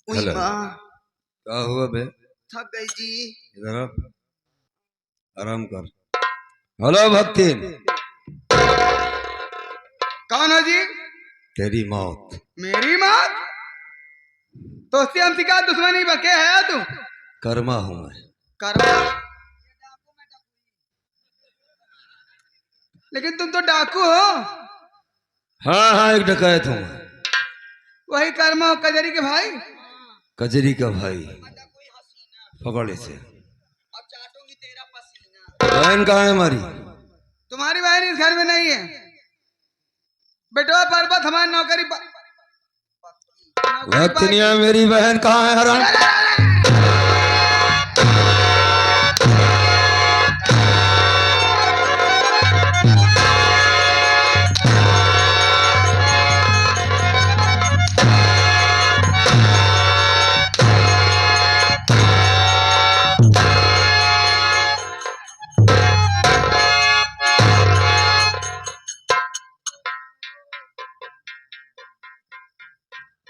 Hello, माँ क्या हुआ बे? थक गई जी। इधर आ, आराम कर। हेलो भक्ति, कौन हो जी? तेरी मौत। मेरी माँ? तो उससे हमसे क्या दुश्मनी बके है तू? कर्मा हूं मैं। कर्मा? लेकिन तुम तो डाकू हो। हाँ हाँ, एक डकैत हूँ मैं। वही कर्मा हो कजरी के भाई। कजरी का भाई। पकड़ इसे। अब चाटूंगी तेरा पसीना। बहन कहाँ है हमारी? तुम्हारी बहन इस घर में नहीं है। बेटवा पर्वत हमारी नौकरी भक्तिनिया मेरी बहन कहाँ है हराम?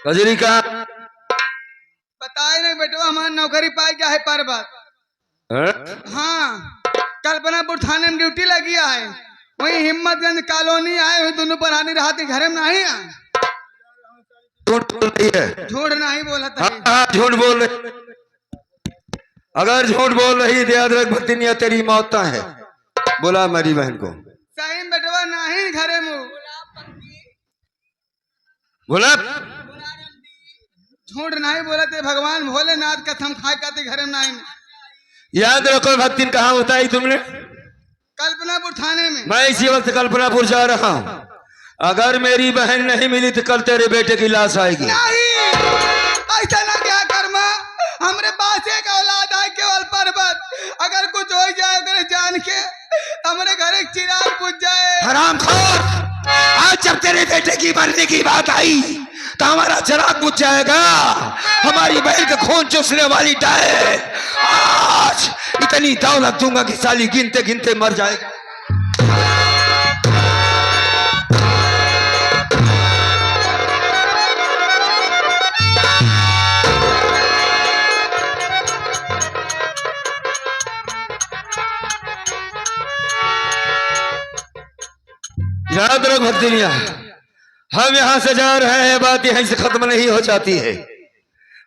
कजरी का बताए नहीं बेटवा हमारी नौकरी पाई क्या है पर्वत। हाँ, कल्पनापुर थाने में ड्यूटी लगी है। वही हिम्मतगंज कॉलोनी आए हुए दोनों परानी रात घर में नहीं आए। झूठ बोल रही है। झूठ नहीं बोला था। हाँ हाँ, झूठ बोल रही। अगर झूठ बोल रही है याद रख भक्तिनिया तेरी मौत है। बोला मेरी बहन को। सही में बेटवा नहीं घरे मुँह। बोला झूठ नहीं बोला थे। भगवान भोलेनाथ कसम खाए कहते घर में नहीं। याद रखो भक्तिन कहाँ बताई तुमने? कल्पनापुर थाने में। मैं इसी वक्त कल्पनापुर जा रहा हूँ। अगर मेरी बहन नहीं मिली तो कल तेरे बेटे की लाश आएगी। नहीं, ऐसा ना क्या कर्मा। हमरे पास एक औलाद है केवल पर्वत। अगर कुछ हो जाए अगर जान के हमारे घर एक चिराग बुझ जाए। हरामखोर, आज जब तेरे बेटे की मरने की बात आई तो हमारा चिराग बुझ जाएगा। हमारी बहन का खून चूसने वाली टाइम आज इतनी दौलत दूंगा कि साली गिनते गिनते मर जाएगा। याद रख भक्तिनिया, हम यहां से जा रहे हैं, बात यहीं से खत्म नहीं हो जाती है।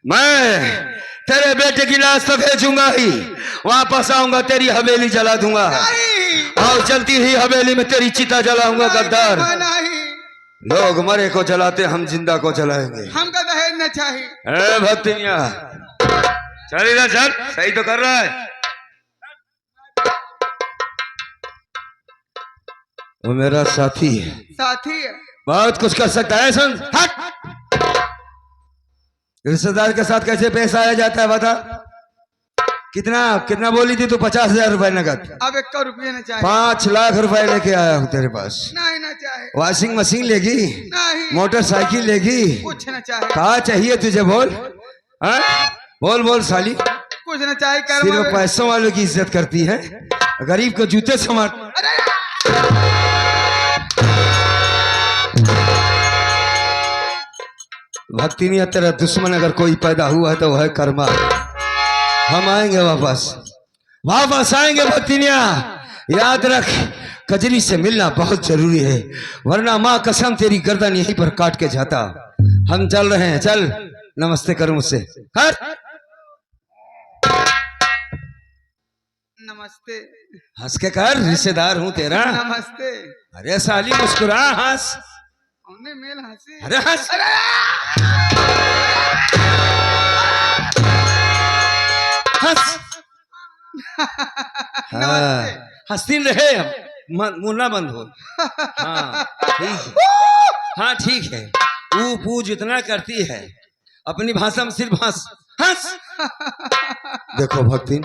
मैं तेरे बेटे की लाश तो भेजूंगा ही, वापस आऊंगा तेरी हवेली जला दूंगा। और चलती ही हवेली में तेरी चिता जलाऊंगा। गद्दार, लोग मरे को जलाते, हम जिंदा को जलाएंगे। हमका दहेज न चाहिए। ए भक्तिनिया, चल इधर चल, सही तो कर रहा है। वो मेरा साथी है। साथी है? बहुत कुछ कर सकता है। सुन, हट। रिश्तेदार के साथ कैसे पेश आया जाता है बता। कितना कितना बोली थी तू? 50,000 रुपए नगद। अब 1 रुपये न चाहिए। 5 लाख रुपए लेके आया हूँ तेरे पास। नहीं न चाहे। वॉशिंग मशीन लेगी? नहीं। मोटरसाइकिल लेगी? कुछ न चाहे। कहा चाहिए तुझे? बोल। हाँ बोल बोल साली। कुछ न चाहे। सिर्फ पैसों वालों की इज्जत करती है, गरीब को जूते समार। भक्ति नहीं है। तेरा दुश्मन अगर कोई पैदा हुआ है तो वह है कर्मा। हम आएंगे वापस, वापस आएंगे भक्तिनिया। याद रख, कजरी से मिलना बहुत जरूरी है, वरना माँ कसम तेरी गर्दन यहीं पर काट के जाता। हम चल रहे हैं, चल। नमस्ते करो मुझसे। नमस्ते। हंस के कर, रिश्तेदार हूँ तेरा। नमस्ते। अरे साली मुस्कुरा, हंस। मेल हंसी। अरे हंस। हंस। हाँ, हंसती रहे, मुन्ना बंद हो। हाँ ठीक है, हाँ ठीक है। ऊ पू जितना करती है अपनी भाषा में सिर्फ हंस हंस। देखो भक्ति,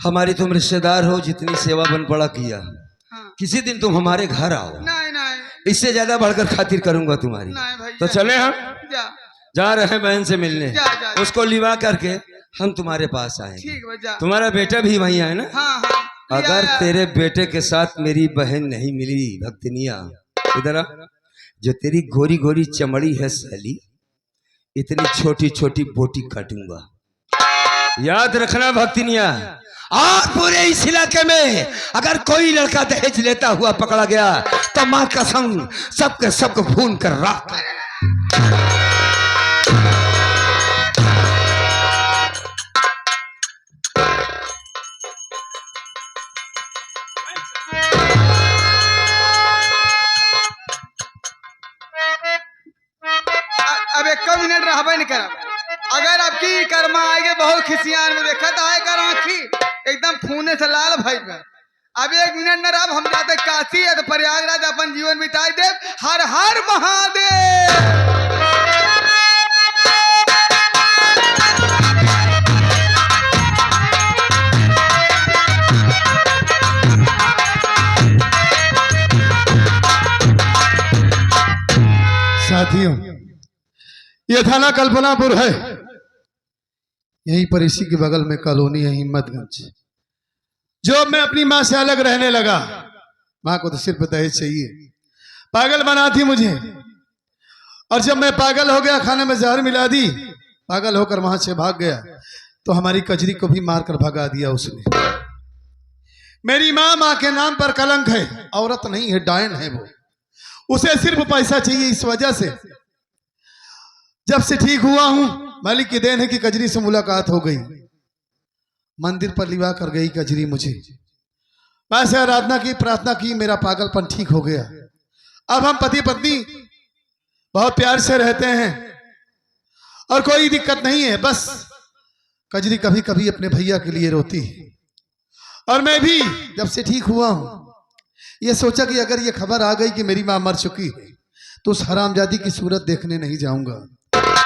हमारी तुम रिश्तेदार हो, जितनी सेवा बन पड़ा किया। किसी दिन तुम हमारे घर आओ। नहीं नहीं, इससे ज्यादा बढ़कर खातिर करूंगा तुम्हारी। तो चले हम जा रहे हैं बहन से मिलने। उसको लिवा करके हम तुम्हारे पास आएंगे। तुम्हारा बेटा भी वहीं है ना? हाँ, हाँ, अगर तेरे बेटे के साथ मेरी बहन नहीं मिली भक्तिनिया, इधर आ, जो तेरी गोरी गोरी चमड़ी है साली, इतनी छोटी छोटी बोटी काटूंगा। याद रखना भक्तिनिया, और पूरे इस इलाके में अगर कोई लड़का दहेज लेता हुआ पकड़ा गया तो मां कसम सबके सबको भून कर राख कर। अब एक मिनट रहबे नहीं करब। अगर आपकी कर्मा आगे बहुत खिसियान में देखा तो आए कर आँखी एकदम खूने से लाल भाई बा। अब एक मिनट न रह, हम जाते काशी है तो प्रयागराज अपन जीवन बिताए दे। हर हर महादेव। साथियों, यह थाना कल्पनापुर है। यहीं पर इसी के बगल में कॉलोनी है हिम्मतगंज। जो मैं अपनी माँ से अलग रहने लगा, माँ को तो सिर्फ दहेज चाहिए, पागल बना थी मुझे। और जब मैं पागल हो गया, खाने में जहर मिला दी, पागल होकर वहां से भाग गया, तो हमारी कजरी को भी मारकर भगा दिया उसने। मेरी माँ, माँ के नाम पर कलंक है, औरत नहीं है, डायन है वो। उसे सिर्फ पैसा चाहिए। इस वजह से जब से ठीक हुआ हूं, मालिक की देन है कि कजरी से मुलाकात हो गई। मंदिर पर लिवा कर गई कजरी मुझे। मैं से आराधना की, प्रार्थना की, मेरा पागलपन ठीक हो गया। अब हम पति पत्नी बहुत प्यार से रहते हैं और कोई दिक्कत नहीं है। बस कजरी कभी कभी अपने भैया के लिए रोती है। और मैं भी जब से ठीक हुआ हूं, ये सोचा कि अगर ये खबर आ गई कि मेरी मां मर चुकी है तो उस हरामजादी की सूरत देखने नहीं जाऊंगा।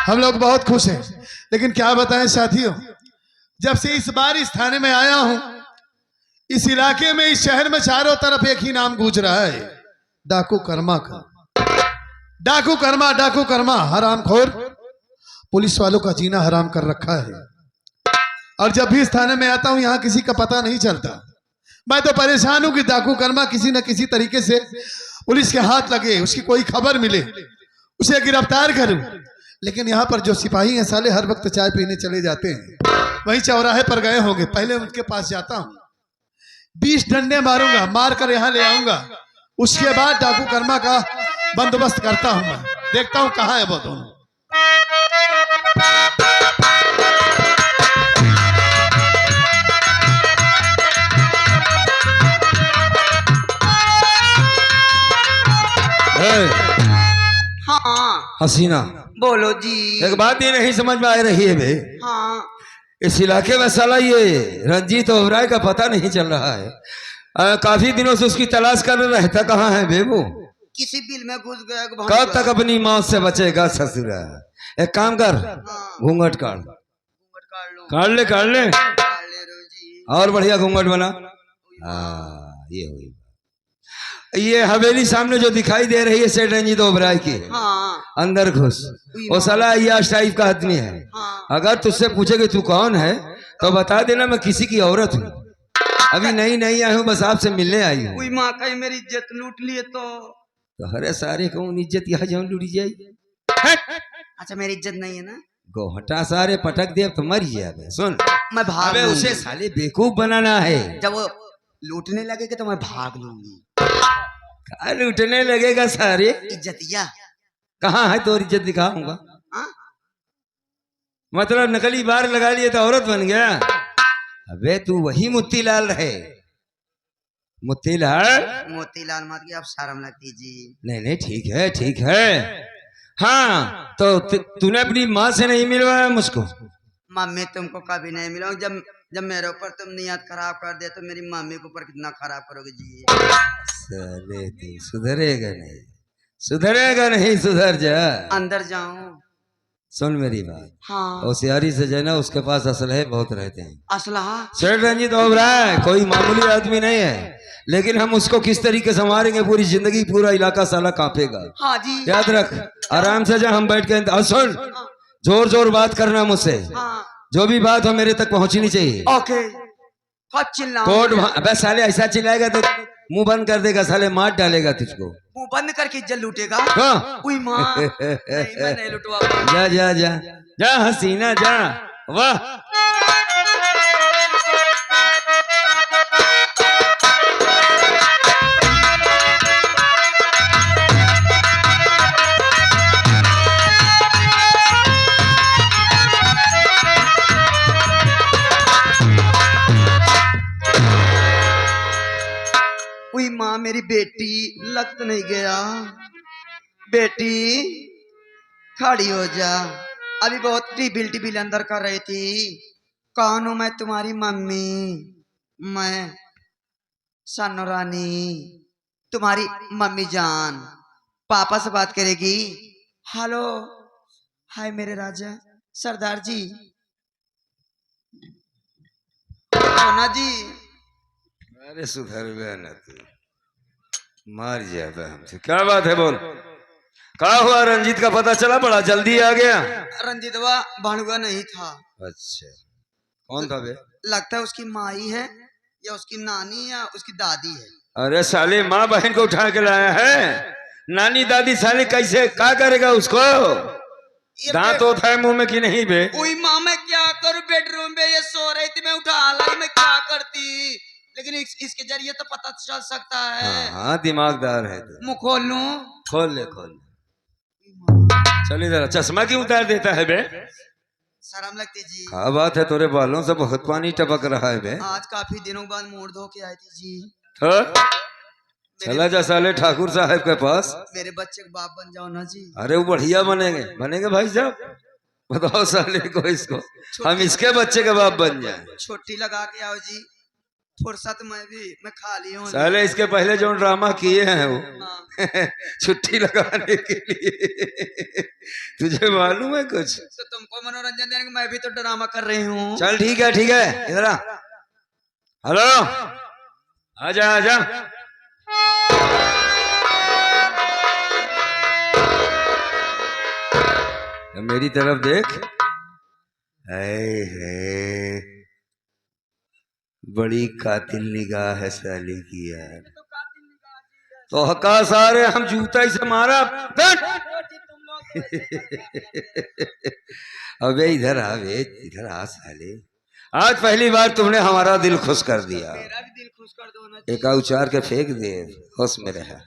हम लोग बहुत खुश हैं, लेकिन क्या बताएं साथियों, जब से इस बार इस थाने में आया हूं, इस इलाके में, इस शहर में चारों तरफ एक ही नाम गूंज रहा है, डाकू कर्मा का। डाकू कर्मा, डाकू कर्मा, हरामखोर। पुलिस वालों का जीना हराम कर रखा है। और जब भी इस थाने में आता हूं, यहां किसी का पता नहीं चलता। मैं तो परेशान हूं कि डाकू कर्मा किसी न किसी तरीके से पुलिस के हाथ लगे, उसकी कोई खबर मिले, उसे गिरफ्तार करूं। लेकिन यहाँ पर जो सिपाही हैं साले हर वक्त चाय पीने चले जाते हैं। वहीं चौराहे पर गए होंगे, पहले उनके पास जाता हूं, 20 डंडे मारूंगा, मार कर यहाँ ले आऊंगा। उसके बाद डाकू कर्मा का बंदोबस्त करता हूं। मैं देखता हूं कहाँ है वो दोनों। हाँ हसीना, बोलो जी। एक बात ये नहीं समझ में आ रही है बे, हाँ इस इलाके में साला ये रंजीत ओबराय का पता नहीं चल रहा है। काफी दिनों से उसकी तलाश कर रहता कहाँ है बे वो? किसी बिल में घुस गया। कब तक अपनी मौत से बचेगा ससुरा? एक काम कर, घूंघट काट, काट ले, काट ले, और बढ़िया घूंघट बना। हाँ, ये हुई। ये हवेली सामने जो दिखाई दे रही है सेठ रंजीत ओबराय की। हाँ। अंदर घुस, वो साला अय्याश टाइप का आदमी है। हाँ। अगर तुझसे पूछे कि तू कौन है तो बता देना मैं किसी की औरत हूँ, अभी नई नई आई हूँ, बस आपसे मिलने आई हूँ। कोई माँ कहीं मेरी इज्जत लूट लिए तो हरे सारे कौन इज्जत यहाँ जाऊँ लूटी जाए? अच्छा, मेरी इज्जत नहीं है ना? गोहटा सारे पटक दे तो मर जाए। सुन, मैं भाग अबे उसे साले बेवकूफ बनाना है। जब वो लूटने लगेगा तो मैं भाग लूंगी। क्या लूटने लगेगा सारे? इज्जतिया कहाँ है तो इज्जत दिखाऊंगा। मतलब नकली बार लगा लिए तो औरत बन गया? अबे तू वही मोतीलाल है। मोतीलाल, मोतीलाल मत की, आप शर्म लगती जी। नहीं नहीं, ठीक है, ठीक है। हाँ तो तूने अपनी माँ से नहीं मिलवाया मुझको? मम्मी तुमको कभी नहीं मिला। जब मेरे ऊपर तुम नियत खराब कर दे तो मेरी मम्मी के ऊपर कितना खराब करोगे जी? साले तू सुधरेगा नहीं, सुधरेगा नहीं, सुधर जा। अंदर जाऊं? सुन मेरी बात। हाँ। होशियारी से जाना, उसके पास असलहे बहुत रहते हैं। असलहा? सेठ रंजीत ओबराय कोई मामूली आदमी नहीं है, लेकिन हम उसको किस तरीके से मारेंगे, पूरी जिंदगी पूरा इलाका साला कांपेगा। हाँ जी। याद रख, आराम से जा, हम बैठ के सुन, जोर जोर बात करना मुझसे। हाँ। जो भी बात हो मेरे तक पहुंचनी चाहिए। ओके। चिल्ला कोर्ट, अबे साले ऐसा चिल्लाएगा तो मुंह बंद कर देगा साले, मार डालेगा तुझको। मुंह बंद करके इज्जत लूटेगा। कहाँ? उई माँ नहीं, मैं नहीं लुटवा पाऊंगा। जा जा जा जा हसीना जा। वाह उई माँ मेरी बेटी लग तो नहीं गया। बेटी खड़ी हो जा, अभी बहुत टिबिल अंदर कर रही थी। कौन हूं मैं? तुम्हारी मम्मी, मैं सानो रानी, तुम्हारी मम्मी जान। पापा से बात करेगी। हेलो, हाय मेरे राजा सरदार जी, सोना जी। अरे सुधर गया ना तू, मार जाएगा हमसे। क्या बात है बोल, क्या हुआ? रंजीत का पता चला? बड़ा जल्दी आ गया। रंजीतवा भानुआ नहीं था। अच्छा, कौन था बे? लगता है उसकी माई है या उसकी नानी या उसकी दादी है। अरे साले माँ बहन को उठा के लाया है, नानी दादी साले कैसे क्या करेगा उसको? दांत होता है मुंह में कि नहीं बे? ओई माँ मैं क्या करूं, बेडरूम में ये सो रही थी, मैं उठा लाई, मैं क्या करती? लेकिन इसके जरिए तो पता चल सकता है। हाँ दिमागदार है तू। मुंह खोल लूं? खोल ले खोल ले। चल इधर, चश्मा क्यों उतार देता है बे? शर्म लगती जी। क्या बात है, तेरे बालों से बहुत पानी टपक रहा है बे। आज काफी दिनों बाद मुंह धो के आई थी जी। तो चला जा साले ठाकुर साहब के पास, मेरे बच्चे का बाप बन जाओ ना जी। अरे वो बढ़िया बनेंगे, बनेंगे भाई साहब। बताओ साले को, इसको हम इसके बच्चे के बाप बन जाए। छुट्टी लगा के आओ जी, फुर्सत में भी मैं खाली हूँ। साले इसके पहले जो ड्रामा किए हैं वो हाँ। छुट्टी लगाने के लिए, तुझे मालूम है कुछ? तो तुमको मनोरंजन देने के मैं भी तो ड्रामा कर रही हूँ। चल ठीक है ठीक है, इधर आ। हेलो, आजा आजा। मेरी तरफ देख। है बड़ी कातिल निगाह है साली की यार। तो हका सारे हम जूता ही से मारा। अबे इधर आ बे, इधर आ साले। आज पहली बार तुमने हमारा दिल खुश कर दिया। मेरा भी दिल खुश कर दो ना। एक उचार के फेंक दे, होश में रहा।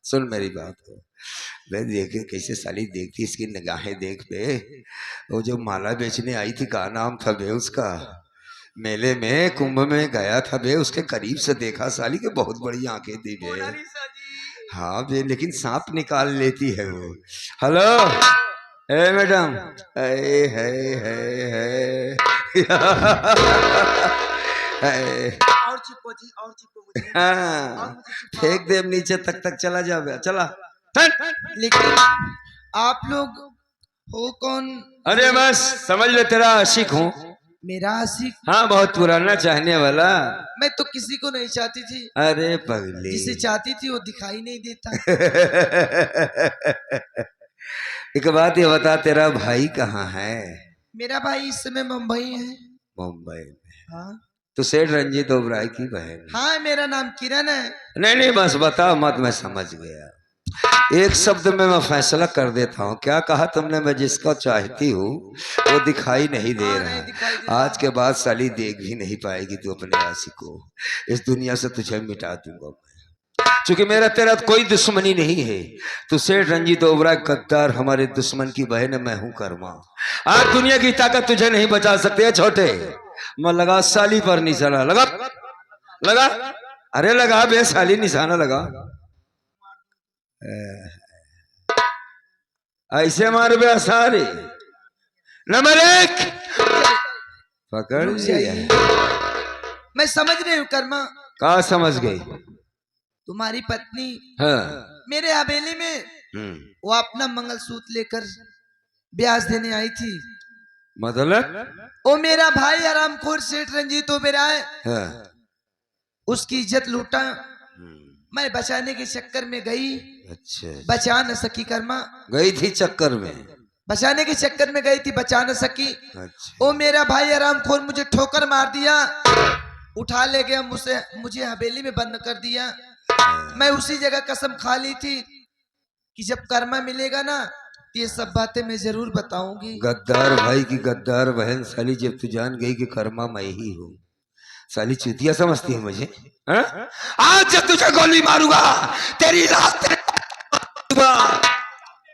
सुन मेरी बात को, मैं देखे कैसे साली देखती, इसकी निगाहें देख बे। वो जो माला बेचने आई थी, क्या नाम था बे उसका? मेले में कुंभ में गया था बे, उसके करीब से देखा साली के, बहुत बड़ी आंखें थी बे। हाँ बे, लेकिन सांप निकाल लेती है वो। हेलो ए मैडम, है और चिपको जी, और चिपको मुझे। हाँ, फेंक दे नीचे तक चला जावे, चला। लेकिन आप लोग हो कौन? अरे बस समझ ले, तेरा आशिक हूँ। मेरा आशिक? हाँ, बहुत पुराना चाहने वाला। मैं तो किसी को नहीं चाहती थी। अरे पगली, जिसे चाहती थी वो दिखाई नहीं देता। एक बात ये बता, तेरा भाई कहाँ है? मेरा भाई इस समय मुंबई है। मुंबई में? हाँ तो सेठ रंजीत ओबराय की बहन? हाँ, मेरा नाम किरण है। नहीं बस बता मत, मैं समझ गया। एक शब्द में मैं फैसला कर देता हूँ। क्या कहा तुमने? मैं जिसको चाहती हूँ वो दिखाई नहीं दे रहा। आज के बाद साली देख भी नहीं पाएगी तू अपने आशिक को। इस दुनिया से तुझे मिटा दूंगा मैं, क्योंकि मेरा तेरा कोई दुश्मनी नहीं है। तू सेठ रंजीत ओबराय गद्दार, हमारे दुश्मन की बहन है, मैं हूँ कर्मा। आज दुनिया की ताकत तुझे नहीं बचा सकती है छोटे। मैं लगा साली पर निशाना, लगा लगा, अरे लगा बे साली, निशाना लगा। ऐसे मार बे सारे। नंबर 1 पकड़ लिया। मैं समझ रही हूँ कर्मा। कहा समझ गई? तुम्हारी पत्नी हाँ। मेरे हवेली में वो अपना मंगलसूत्र लेकर ब्याज देने आई थी। मतलब? वो मेरा भाई आरामखोर सेठ रंजीत ओबराय हाँ। उसकी इज्जत लूटा। मैं बचाने के चक्कर में गई। अच्छा, बचा न सकी कर्मा। गई थी चक्कर में? बचाने के चक्कर में गई थी, बचा न सकी। अच्छा। वो मेरा भाई आरामखोर मुझे ठोकर मार दिया, उठा ले गया, मुझे हवेली में बंद कर दिया। मैं उसी जगह कसम खा ली थी कि जब कर्मा मिलेगा ना तो ये सब बातें मैं जरूर बताऊंगी। गद्दार भाई की गद्दार बहन साली, जब तू जान गई कि कर्मा मैं ही हूँ, साली चूतिया समझती है मुझे, हाँ? आज जब तुझे गोली मारूंगा तेरी लाश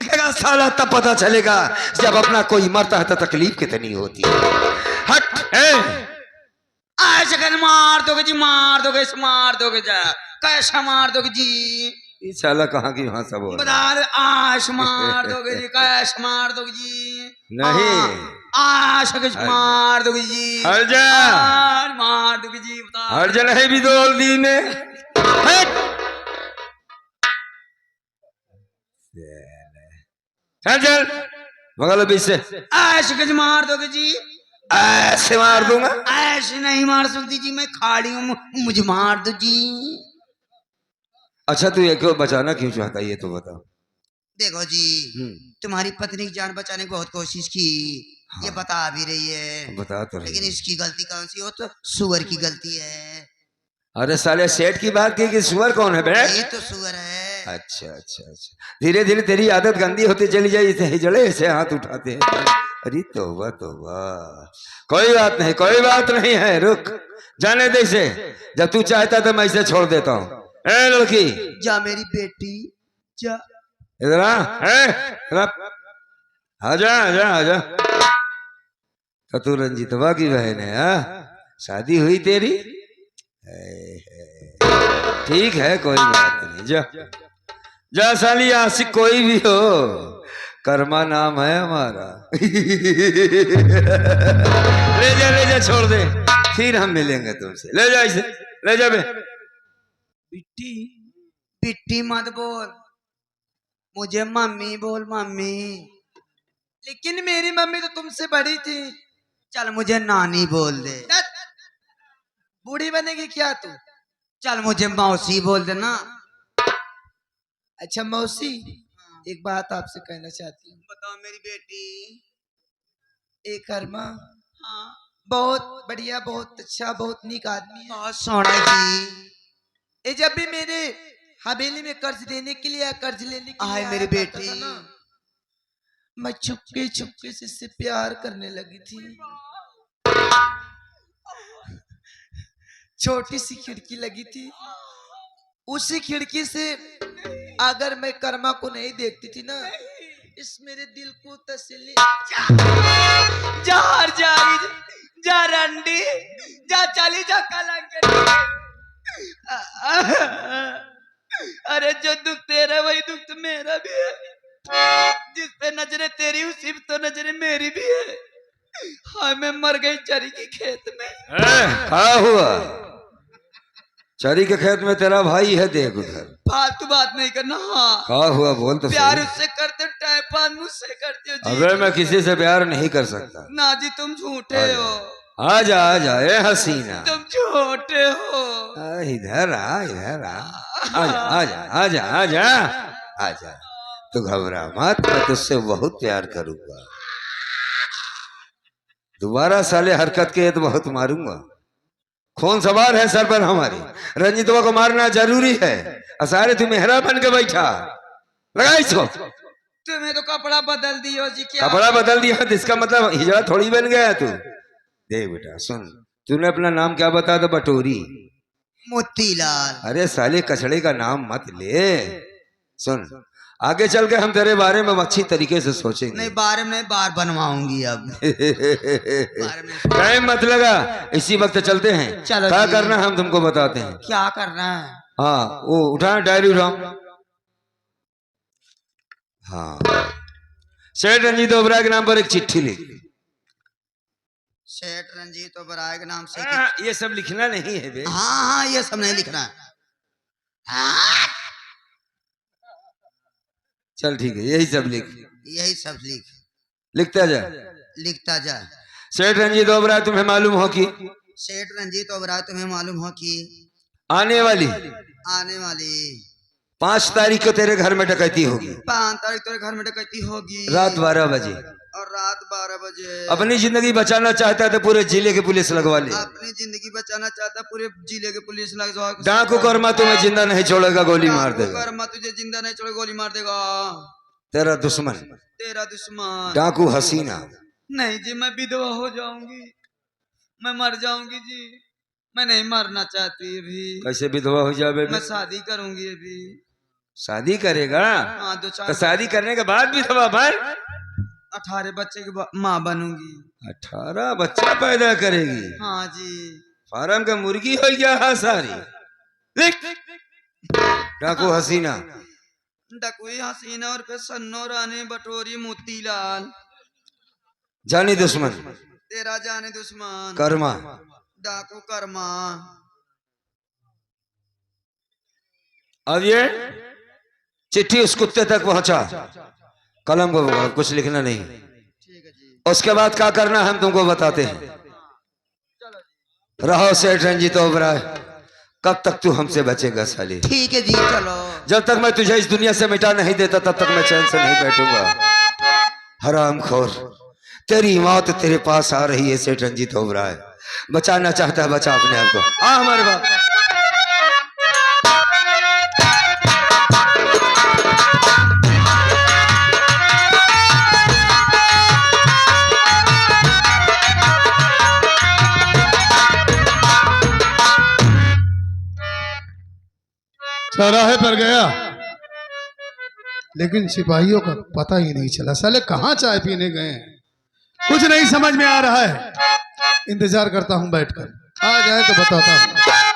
देखेगा साला, तब पता चलेगा जब अपना कोई मरता है तो तकलीफ कितनी होती है। हट ऐसे मार दोगे जी, मार दोगे, मार दोगे जा, कैसा मार दोगे जी, ये साला कहाँ की भाषा बोल रहा बता दे। आश मार दोगे जी, कैसे मार दोगे जी, नहीं। आश कैसे मार दोगे जी, हट जा। आश मार दोगे जी, बता हर जन है भी दो दी ने। हट। चल चल मगल बीच से। ऐसे कैसे मार दोगे जी, ऐसे मार दूंगा। ऐसे नहीं मार सकती जी, मैं खाड़ी हूँ, मुझे मार दो जी। अच्छा तू एक को बचाना क्यों चाहता है ये तो बता। देखो जी, तुम्हारी पत्नी की जान बचाने की बहुत कोशिश की, ये बता भी रही है, बता तो रही लेकिन है। इसकी गलती कौन सी हो, तो सुअर की गलती है। अरे साले सेठ की बात की कि सुअर कौन है बे? ये तो सुअर है। अच्छा अच्छा अच्छा, धीरे धीरे तेरी आदत गंदी होती चली जाए, इसे हिजड़े से हाथ उठाते हैं। अरे तौबा तौबा, कोई बात नहीं, कोई बात नहीं है, रुक जाने दे इसे। जब तू चाहता तो मैं इसे छोड़ देता हूँ। ए लड़की जा मेरी बेटी जा। इधर आ, इधर आ। आजा आजा आजा। तो तू रंजीतवा की बहन है? शादी हुई तेरी? ठीक है कोई बात नहीं, जा जा साली, आशिक कोई भी हो, कर्मा नाम है हमारा। ले जा छोड़ दे, फिर हम मिलेंगे तुमसे। ले जा इसे, ले जा बे। बिट्टी बिट्टी मत बोल, मुझे मम्मी बोल, मम्मी। लेकिन मेरी मम्मी तो तुमसे बड़ी थी। चल मुझे नानी बोल दे। बूढ़ी बनेगी क्या तू? चल मुझे मौसी बोल देना। अच्छा मौसी, एक बात आपसे कहना चाहती हूँ। बताओ मेरी बेटी। एक कर्मा हाँ बहुत बढ़िया, बहुत अच्छा, बहुत नीक आदमी है। बहुत सोना जी। ये जब भी मेरे हवेली में कर्ज देने के लिए या कर्ज लेने के लिए आए आया मेरी करता बेटी। था ना, मैं चुपके चुपके से इससे प्यार करने लगी थी। छोटी सी खिड़की लगी थी, उसी खिड़की से अगर मैं कर्मा को नहीं देखती थी ना, इस मेरे दिल को तसल्ली। जा हर जाएगी, जा रंडी, जा चली जा कलंक। अरे जो दुख तेरा वही दुख तो मेरा भी है, जिस पे नजरे तेरी उसी पे तो नजरे मेरी भी है। हाय मैं मर गई चरी की खेत में। क्या हुआ? चरी के खेत में तेरा भाई है, देख उधर। फालतू बात नहीं करना। हाँ क्या हुआ बोल तो प्यार सही। उससे करते हो, टाइम पास मुझसे करते हो जी। अबे मैं किसी से प्यार नहीं कर सकता। ना जी तुम झूठे हो, आजा आजा ए हसीना, तुम झूठे हो। इधर आ, इधर आ, आजा आजा आजा आजा आजा। तू घबरा मत, मैं तुझसे बहुत प्यार करूंगा। दोबारा साले हरकत के तो बहुत मारूंगा। खून सवार है सर पर हमारी, रंजीतवा को मारना जरूरी है। असारे तू मेहरा बन के बैठा, लगा इसको। तुम्हें तो कपड़ा बदल दियो जी। क्या कपड़ा बदल दिया तो इसका मतलब हिजड़ा थोड़ी बन गया तू। देख बेटा सुन, तूने अपना नाम क्या बताया था? बटोरी। मोतीलाल। अरे साले कचड़े का नाम मत ले। सुन, आगे चल के हम तेरे बारे में अच्छी तरीके से सोचेंगे। नहीं बार में नहीं, बार बनवाऊंगी अब। बार में टाइम मत लगा, इसी वक्त चलते हैं। चलो क्या जी। करना है हम तुमको बताते हैं। क्या करना है? हाँ वो उठा, डायरी उठाओ। हाँ, सेठ रंजीत ओबराय के नाम पर एक चिट्ठी लिख। सेठ रंजीत ओबराय के नाम से। ये सब लिखना नहीं है बे। हाँ हाँ ये सब नहीं लिखना है। हाँ, चल ठीक है, यही सब लिख। यही सब लिख। लिखता जा। लिखता जा। सेठ रंजीत ओबराय तुम्हें मालूम हो कि सेठ रंजीत ओबराय तुम्हें मालूम हो कि आने वाली आने वाली 5 तारीख को तेरे घर में डकैती होगी 5 तारीख तेरे घर में डकैती होगी रात 12 बजे। और रात 12 बजे अपनी जिंदगी बचाना चाहता है तो पूरे जिले की पुलिस लगवा ले। अपनी जिंदगी बचाना चाहता पूरे जिले के पुलिस लगवा डाकू कर्मा तुम्हें जिंदा नहीं छोड़ेगा, गोली मार देगा। कर्मा तुझे जिंदा नहीं छोड़े गोली मार देगा। तेरा दुश्मन तेरा दुश्मन डाकू हसीना। नहीं जी, मैं विधवा हो जाऊंगी, मैं मर जाऊंगी जी। मैं नहीं मरना चाहती अभी। कैसे विधवा हो जाए? मैं शादी करूंगी अभी। शादी करेगा? हाँ, 2 तो 4 शादी करने के बाद विधवा बन। 18 बच्चे की माँ बनूंगी। 18 बच्चा पैदा करेगी? हाँ जी। फार्म का मुर्गी हो गया। हाँ सारी लिख। डाकू हसीना डकुई हसीना और पे सन्नो रानी बटोरी मोतीलाल। जानी दुश्मन तेरा जाने दुश्मन कर्मा। डाकू कर्मा। अब ये चिट्ठी उस कुत्ते तक पहुंचा। कलम को पकड़ो, कुछ लिखना नहीं। ठीक है जी। उसके बाद क्या करना है हम तुमको बताते हैं। रहो सेठ रंजीत ओबराय, कब तक तू हमसे बचेगा साली? ठीक है जी, चलो। जब तक मैं तुझे इस दुनिया से मिटा नहीं देता तब तक मैं चैन से नहीं बैठूंगा। हरामखोर, तेरी मौत तेरे पास आ रही है सेठ रंजीत ओबराय। बचाना चाहता है, बचा अपने आप को। आ हमारे बाप। चौराहे पर गया लेकिन सिपाहियों का पता ही नहीं चला। साले कहाँ चाय पीने गए हैं, कुछ नहीं समझ में आ रहा है। इंतजार करता हूं बैठकर, आ जाए तो बताता हूं।